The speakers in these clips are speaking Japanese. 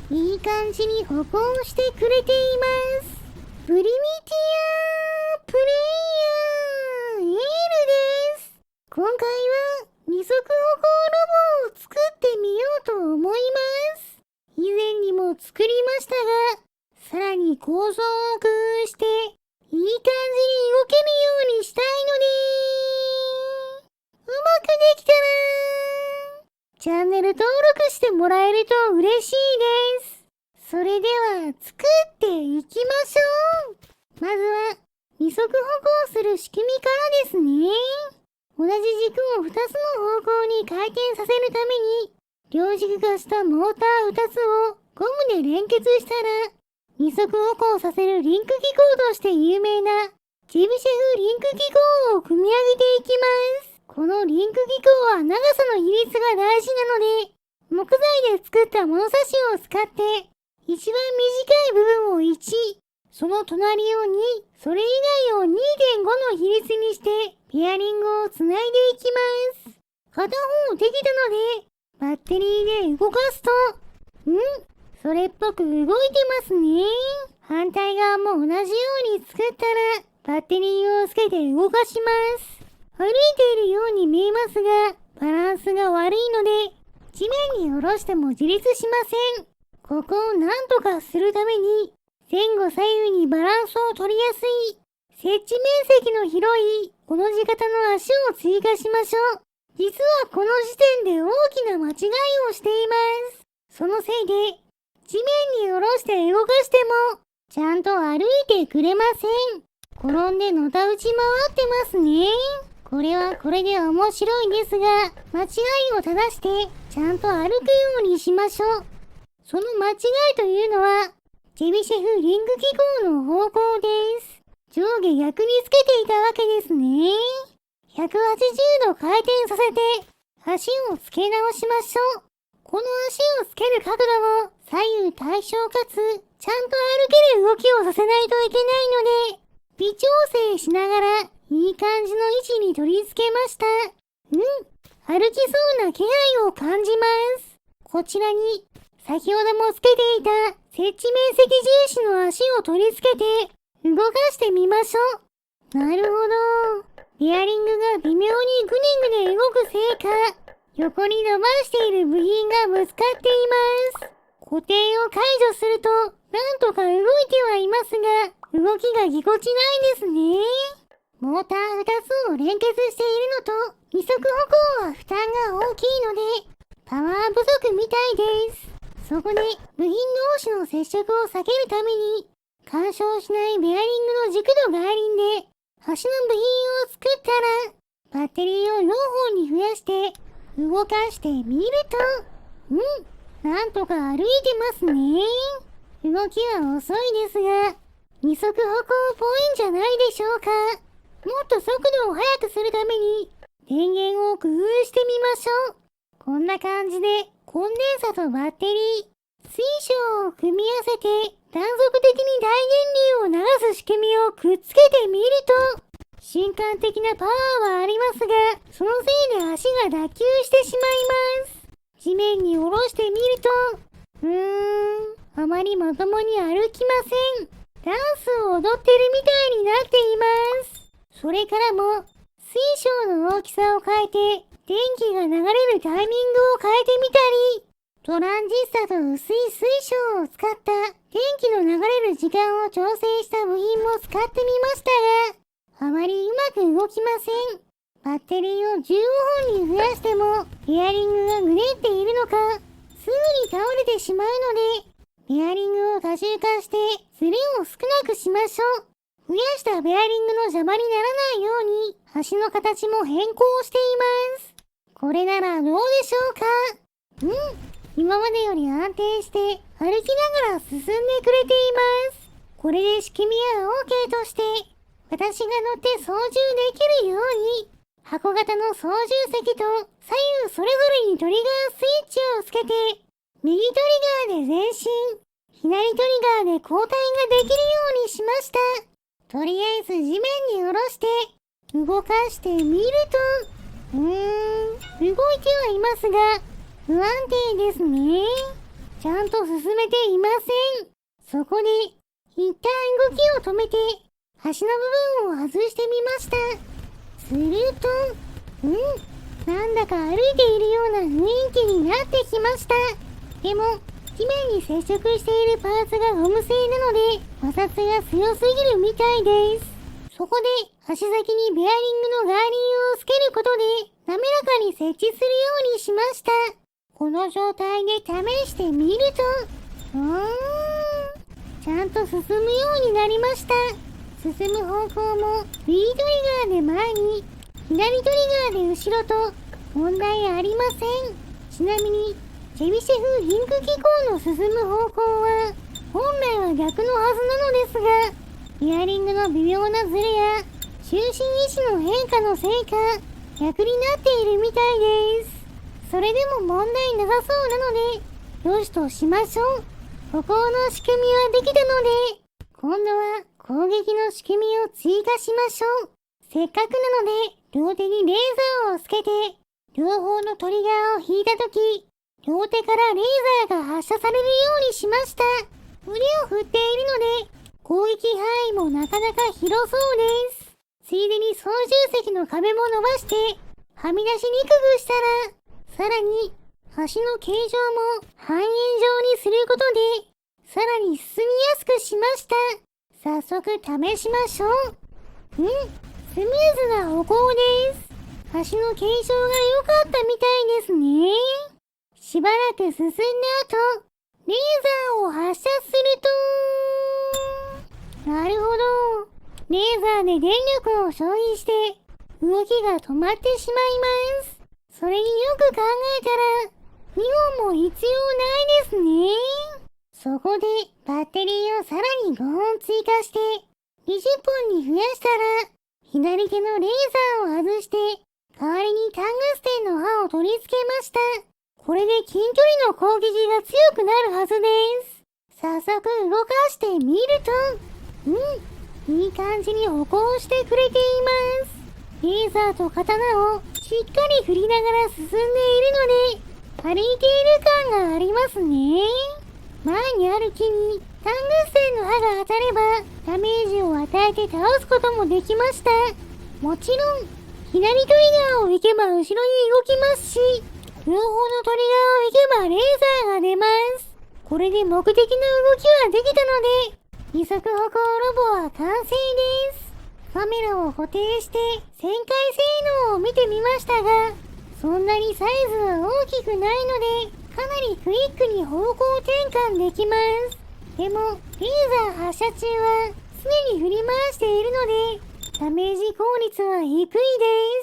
いい感じに歩行してくれています。プリミティアプレイヤー L です。今回は二足歩行ロボを作ってみようと思います。以前にも作りましたが、さらに構造を工夫していい感じに動けるようにしたいので、うまくできたらチャンネル登録してもらえると嬉しいです。それでは作っていきましょう。まずは二足歩行する仕組みからですね。同じ軸を2つの方向に回転させるために、両軸化したモーター2つをゴムで連結したら、二足歩行させるリンク機構として有名なジェビシェフリンク機構を組み上げていきます。このリンク機構は長さの比率が大事なので、木材で作った物差しを使って、一番短い部分を1、その隣を2、それ以外を 2.5 の比率にして、ペアリングをつないでいきます。片方できたので、バッテリーで動かすと、それっぽく動いてますね。反対側も同じように作ったら、バッテリーをつけて動かします。歩いているように見えますが、バランスが悪いので、地面に下ろしても自立しません。ここをなんとかするために、前後左右にバランスを取りやすい、設置面積の広い、この字型の足を追加しましょう。実はこの時点で大きな間違いをしています。そのせいで、地面に下ろして動かしても、ちゃんと歩いてくれません。転んでのたうち回ってますね。これはこれで面白いですが、間違いを正して、ちゃんと歩くようにしましょう。その間違いというのは、ジェビシェフリング機構の方向です。上下逆につけていたわけですね。180度回転させて、足を付け直しましょう。この足を付ける角度も左右対称かつ、ちゃんと歩ける動きをさせないといけないので、微調整しながらいい感じの位置に取り付けました。歩きそうな気配を感じます。こちらに、先ほどもつけていた設置面積重視の足を取り付けて動かしてみましょう。なるほど。ベアリングが微妙にグネグネ動くせいか、横に伸ばしている部品がぶつかっています。固定を解除すると、なんとか動いてはいますが、動きがぎこちないですね。モーター2つを連結しているのと、二足歩行は負担が大きいので、パワー不足みたいです。そこで、部品同士の接触を避けるために、干渉しないベアリングの軸度外輪で、端の部品を作ったら、バッテリーを4本に増やして、動かしてみると、なんとか歩いてますね。動きは遅いですが、二足歩行っぽいんじゃないでしょうか。もっと速度を速くするために、電源を工夫してみましょう。こんな感じで、コンデンサとバッテリー、水晶を組み合わせて断続的に大電流を流す仕組みをくっつけてみると、瞬間的なパワーはありますが、そのせいで足が脱臼してしまいます。地面に下ろしてみると、あまりまともに歩きません。ダンスを踊ってるみたいになっています。それからも、水晶の大きさを変えて、電気が流れるタイミングを変えてみたり、トランジスタと薄い水晶を使った電気の流れる時間を調整した部品も使ってみましたが、あまりうまく動きません。バッテリーを15本に増やしても、ベアリングがぐねっているのか、すぐに倒れてしまうので、ベアリングを多重化して、ズレを少なくしましょう。増やしたベアリングの邪魔にならないように、端の形も変更しています。これならどうでしょうか。今までより安定して歩きながら進んでくれています。これで仕組みは OK として、私が乗って操縦できるように、箱型の操縦席と左右それぞれにトリガースイッチをつけて、右トリガーで前進、左トリガーで交代ができるようにしました。とりあえず地面に下ろして、動かしてみると、動いてはいますが、不安定ですね。ちゃんと進めていません。そこで、一旦動きを止めて、端の部分を外してみました。すると、なんだか歩いているような雰囲気になってきました。でも、地面に接触しているパーツがゴム製なので、摩擦が強すぎるみたいです。そこで、足先にベアリングのガーリーをつけることで、滑らかに設置するようにしました。この状態で試してみると、ちゃんと進むようになりました。進む方向も、右トリガーで前に、左トリガーで後ろと、問題ありません。ちなみに、チェビシェフリンク機構の進む方向は、本来は逆のはずなのですが、イヤリングの微妙なズレや、中心位置の変化のせいか、逆になっているみたいです。それでも問題なさそうなので、よしとしましょう。歩行の仕組みはできたので、今度は攻撃の仕組みを追加しましょう。せっかくなので、両手にレーザーをつけて、両方のトリガーを引いたとき、両手からレーザーが発射されるようにしました。腕を振っているので、攻撃範囲もなかなか広そうです。ついでに操縦席の壁も伸ばして、はみ出しにくくしたら、さらに、橋の形状も半円状にすることで、さらに進みやすくしました。早速試しましょう。スムーズな歩行です。橋の形状が良かったみたいですね。しばらく進んだ後、レーザーを発射すると、なるほど。レーザーで電力を消費して、動きが止まってしまいます。それによく考えたら、2本も必要ないですね。そこで、バッテリーをさらに5本追加して、20本に増やしたら、左手のレーザーを外して、代わりにタングステンの刃を取り付けました。これで近距離の攻撃が強くなるはずです。早速動かしてみると、いい感じに歩行してくれています。レーザーと刀をしっかり振りながら進んでいるので、歩いている感がありますね。前にある木にタングステンの刃が当たればダメージを与えて倒すこともできました。もちろん、左トリガーを引けば後ろに動きますし、両方のトリガーを引けばレーザーが出ます。これで目的の動きはできたので、二足歩行ロボは完成です。カメラを固定して旋回性能を見てみましたが、そんなにサイズは大きくないので、かなりクイックに方向転換できます。でも、レーザー発射中は常に振り回しているので、ダメージ効率は低いで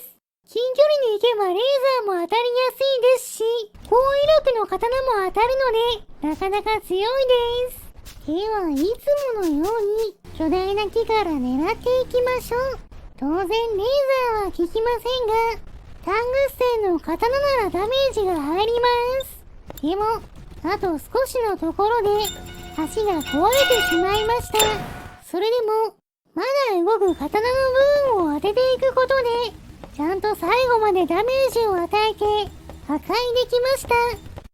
す。近距離に行けばレーザーも当たりやすいですし、高威力の刀も当たるので、なかなか強いです。では、いつものように巨大な木から狙っていきましょう。当然レーザーは効きませんが、タングステンの刀ならダメージが入ります。でも、あと少しのところで橋が壊れてしまいました。それでも、まだ動く刀の部分を当てていくことで、ちゃんと最後までダメージを与えて破壊できました。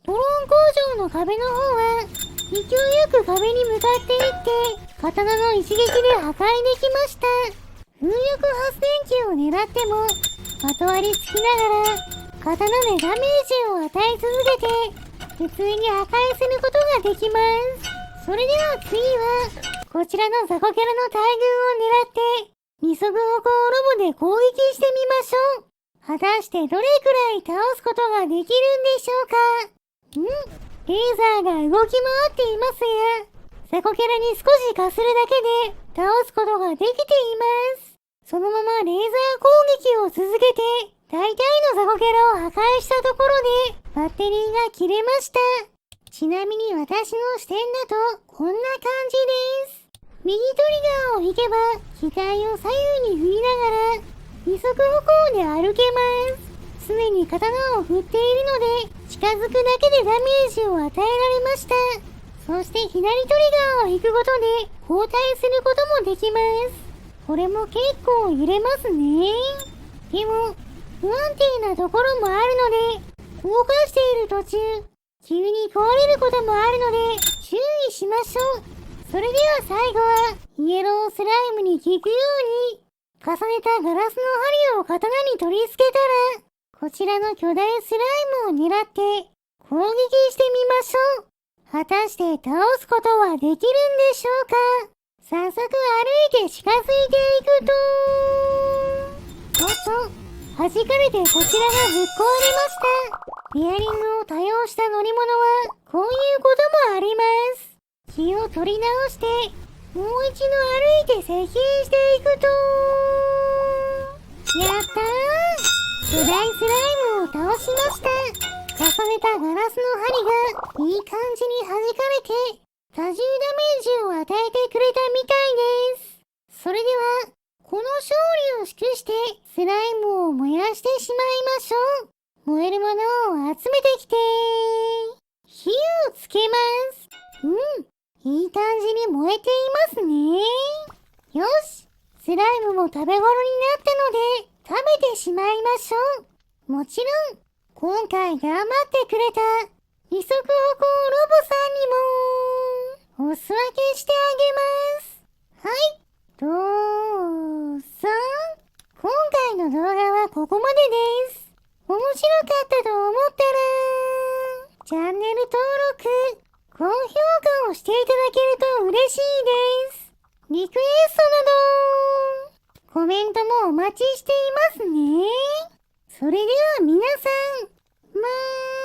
ドローン工場の壁の方は、勢いよく壁に向かっていって、刀の一撃で破壊できました。風力発電機を狙っても、まとわりつきながら、刀でダメージを与え続けて、普通に破壊することができます。それでは次は、こちらの雑魚キャラの大群を狙って、二足歩行ロボで攻撃してみましょう。果たしてどれくらい倒すことができるんでしょうか。レーザーが動き回っていますが、雑魚キャラに少しかするだけで倒すことができています。そのままレーザー攻撃を続けて、大体の雑魚キャラを破壊したところで、バッテリーが切れました。ちなみに私の視点だと、こんな感じです。右トリガーを引けば、機体を左右に振りながら、二足歩行で歩けます。常に刀を振っているので、近づくだけでダメージを与えられました。そして左トリガーを引くことで、交代することもできます。これも結構揺れますね。でも、不安定なところもあるので、動かしている途中、急に壊れることもあるので注意しましょう。それでは最後はイエロースライムに効くように重ねたガラスの針を刀に取り付けたら、こちらの巨大スライムを狙って攻撃してみましょう。果たして倒すことはできるんでしょうか。早速歩いて近づいていくと、弾かれてこちらがぶっ壊れました。ベアリングを多用した乗り物はこういうこともあります。気を取り直してもう一度歩いて接近していくと、やったー、巨大スライムを倒しました。重ねたガラスの針がいい感じに弾かれて多重ダメージを与えてくれたみたいです。それではこの勝利を祝してスライムを燃やしてしまいましょう。燃えるものを集めてきて火をつけます。いい感じに燃えていますね。よし、スライムも食べ頃になったので食べてしまいましょう。もちろん今回頑張ってくれた二足歩行ロボさんにもお裾分けしてあげます。はい、どうぞ。今回の動画はここまでです。面白かったと思ったらチャンネル登録、高評価をしていただけると嬉しいです。リクエストなどコメントもお待ちしていますね。それでは皆さん、まー